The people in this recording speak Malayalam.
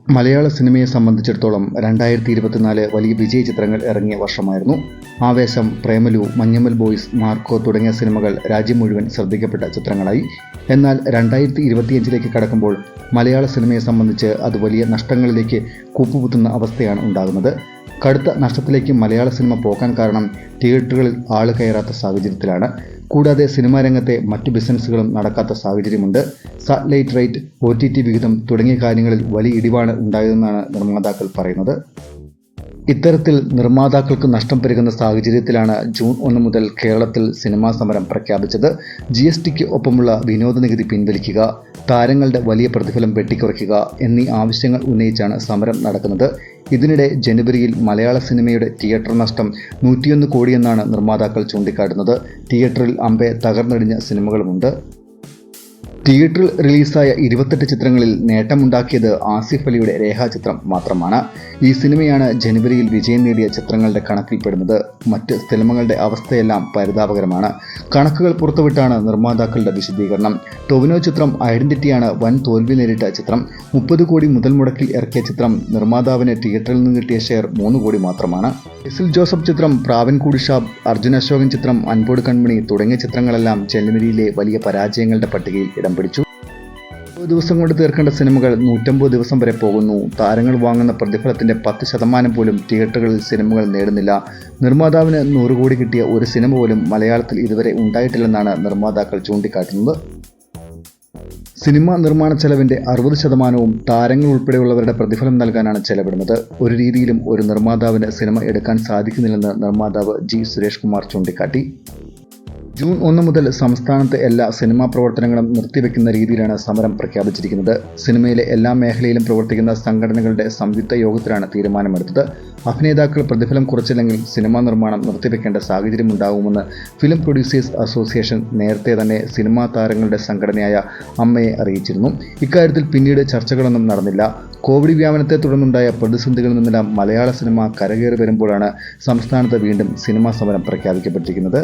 മലയാള സിനിമയെ സംബന്ധിച്ചിടത്തോളം 2024 വലിയ വിജയ ചിത്രങ്ങൾ ഇറങ്ങിയ വർഷമായിരുന്നു. ആവേശം, പ്രേമലു, മഞ്ഞമ്മൽ ബോയ്സ്, മാർക്കോ തുടങ്ങിയ സിനിമകൾ രാജ്യം മുഴുവൻ ശ്രദ്ധിക്കപ്പെട്ട ചിത്രങ്ങളായി. എന്നാൽ 2025 കടക്കുമ്പോൾ മലയാള സിനിമയെ സംബന്ധിച്ച് അത് വലിയ നഷ്ടങ്ങളിലേക്ക് കൂപ്പുകുത്തുന്ന അവസ്ഥയാണ് ഉണ്ടാകുന്നത്. കടുത്ത നഷ്ടത്തിലേക്ക് മലയാള സിനിമ പോകാൻ കാരണം തിയേറ്ററുകളിൽ ആള് കയറാത്ത സാഹചര്യത്തിലാണ്. കൂടാതെ സിനിമാ രംഗത്തെ മറ്റു ബിസിനസ്സുകളും നടക്കാത്ത സാഹചര്യമുണ്ട്. സാറ്റലൈറ്റ് റേറ്റ്, OTT വിഹിതം തുടങ്ങിയ കാര്യങ്ങളിൽ വലിയ ഇടിവാണ് ഉണ്ടായതെന്നാണ് നിർമ്മാതാക്കൾ പറയുന്നത്. ഇത്തരത്തിൽ നിർമ്മാതാക്കൾക്ക് നഷ്ടം പെരുകുന്ന സാഹചര്യത്തിലാണ് ജൂൺ 1 മുതൽ കേരളത്തിൽ സിനിമാ സമരം പ്രഖ്യാപിച്ചത്. GSTക്ക് ഒപ്പമുള്ള വിനോദ നികുതി പിൻവലിക്കുക, താരങ്ങളുടെ വലിയ പ്രതിഫലം വെട്ടിക്കുറയ്ക്കുക എന്നീ ആവശ്യങ്ങൾ ഉന്നയിച്ചാണ് സമരം നടക്കുന്നത്. ഇതിനിടെ ജനുവരിയിൽ മലയാള സിനിമയുടെ തിയേറ്റർ നഷ്ടം 101 കോടിയെന്നാണ് നിർമ്മാതാക്കൾ ചൂണ്ടിക്കാട്ടുന്നത്. തിയേറ്ററിൽ അമ്പെ തകർന്നടിഞ്ഞ സിനിമകളുമുണ്ട്. തിയേറ്ററിൽ റിലീസായ 28 ചിത്രങ്ങളിൽ നേട്ടമുണ്ടാക്കിയത് ആസിഫ് അലിയുടെ രേഖാചിത്രം മാത്രമാണ്. ഈ സിനിമയാണ് ജനുവരിയിൽ വിജയം നേടിയ ചിത്രങ്ങളുടെ കണക്കിൽപ്പെടുന്നത്. മറ്റ് സിനിമകളുടെ അവസ്ഥയെല്ലാം പരിതാപകരമാണ്. കണക്കുകൾ പുറത്തുവിട്ടാണ് നിർമ്മാതാക്കളുടെ വിശദീകരണം. ടൊവിനോ ചിത്രം ഐഡന്റിറ്റിയാണ് വൻ തോൽവി നേരിട്ട ചിത്രം. 30 കോടി മുതൽ മുടക്കിൽ ഇറക്കിയ ചിത്രം നിർമ്മാതാവിന് തിയേറ്ററിൽ നിന്ന് കിട്ടിയ ഷെയർ 3 കോടി മാത്രമാണ്. ബെസിൽ ജോസഫ് ചിത്രം പ്രാവൻകൂടി ഷാബ്, അർജുൻ അശോകൻ ചിത്രം അൻപോട് കൺമണി തുടങ്ങിയ ചിത്രങ്ങളെല്ലാം ജനുവരിയിലെ വലിയ പരാജയങ്ങളുടെ പട്ടികയിൽ ഇടം പിടിച്ചു. 100 ദിവസം കൊണ്ട് തീർക്കേണ്ട സിനിമകൾ 150 ദിവസം വരെ പോകുന്നു. താരങ്ങൾ വാങ്ങുന്ന പ്രതിഫലത്തിന്റെ 10% പോലും തിയേറ്ററുകളിൽ സിനിമകൾ നേടുന്നില്ല. നിർമ്മാതാവിന് 100 കോടി കിട്ടിയ ഒരു സിനിമ പോലും മലയാളത്തിൽ ഇതുവരെ ഉണ്ടായിട്ടില്ലെന്നാണ് നിർമ്മാതാക്കൾ ചൂണ്ടിക്കാട്ടുന്നത്. സിനിമ നിർമ്മാണ ചെലവിന്റെ 60% താരങ്ങൾ ഉൾപ്പെടെയുള്ളവരുടെ പ്രതിഫലം നൽകാനാണ് ചെലവിടുന്നത്. ഒരു രീതിയിലും ഒരു നിർമ്മാതാവിന് സിനിമ എടുക്കാൻ സാധിക്കുന്നില്ലെന്ന് നിർമ്മാതാവ് G. സുരേഷ് കുമാർ ചൂണ്ടിക്കാട്ടി. ജൂൺ 1 മുതൽ സംസ്ഥാനത്തെ എല്ലാ സിനിമാ പ്രവർത്തനങ്ങളും നിർത്തിവെക്കുന്ന രീതിയിലാണ് സമരം പ്രഖ്യാപിച്ചിരിക്കുന്നത്. സിനിമയിലെ എല്ലാ മേഖലയിലും പ്രവർത്തിക്കുന്ന സംഘടനകളുടെ സംയുക്ത യോഗത്തിലാണ് തീരുമാനമെടുത്തത്. അഭിനേതാക്കൾ പ്രതിഫലം കുറച്ചില്ലെങ്കിൽ സിനിമാ നിർമ്മാണം നിർത്തിവെക്കേണ്ട സാഹചര്യമുണ്ടാകുമെന്ന് ഫിലിം പ്രൊഡ്യൂസേഴ്സ് അസോസിയേഷൻ നേരത്തെ തന്നെ സിനിമാ താരങ്ങളുടെ സംഘടനയായ അമ്മയെ അറിയിച്ചിരുന്നു. ഇക്കാര്യത്തിൽ പിന്നീട് ചർച്ചകളൊന്നും നടന്നില്ല. കോവിഡ് വ്യാപനത്തെ തുടർന്നുണ്ടായ പ്രതിസന്ധികളിൽ നിന്നെല്ലാം മലയാള സിനിമ കരകയറി വരുമ്പോഴാണ് സംസ്ഥാനത്ത് വീണ്ടും സിനിമാ സമരം പ്രഖ്യാപിക്കപ്പെട്ടിരിക്കുന്നത്.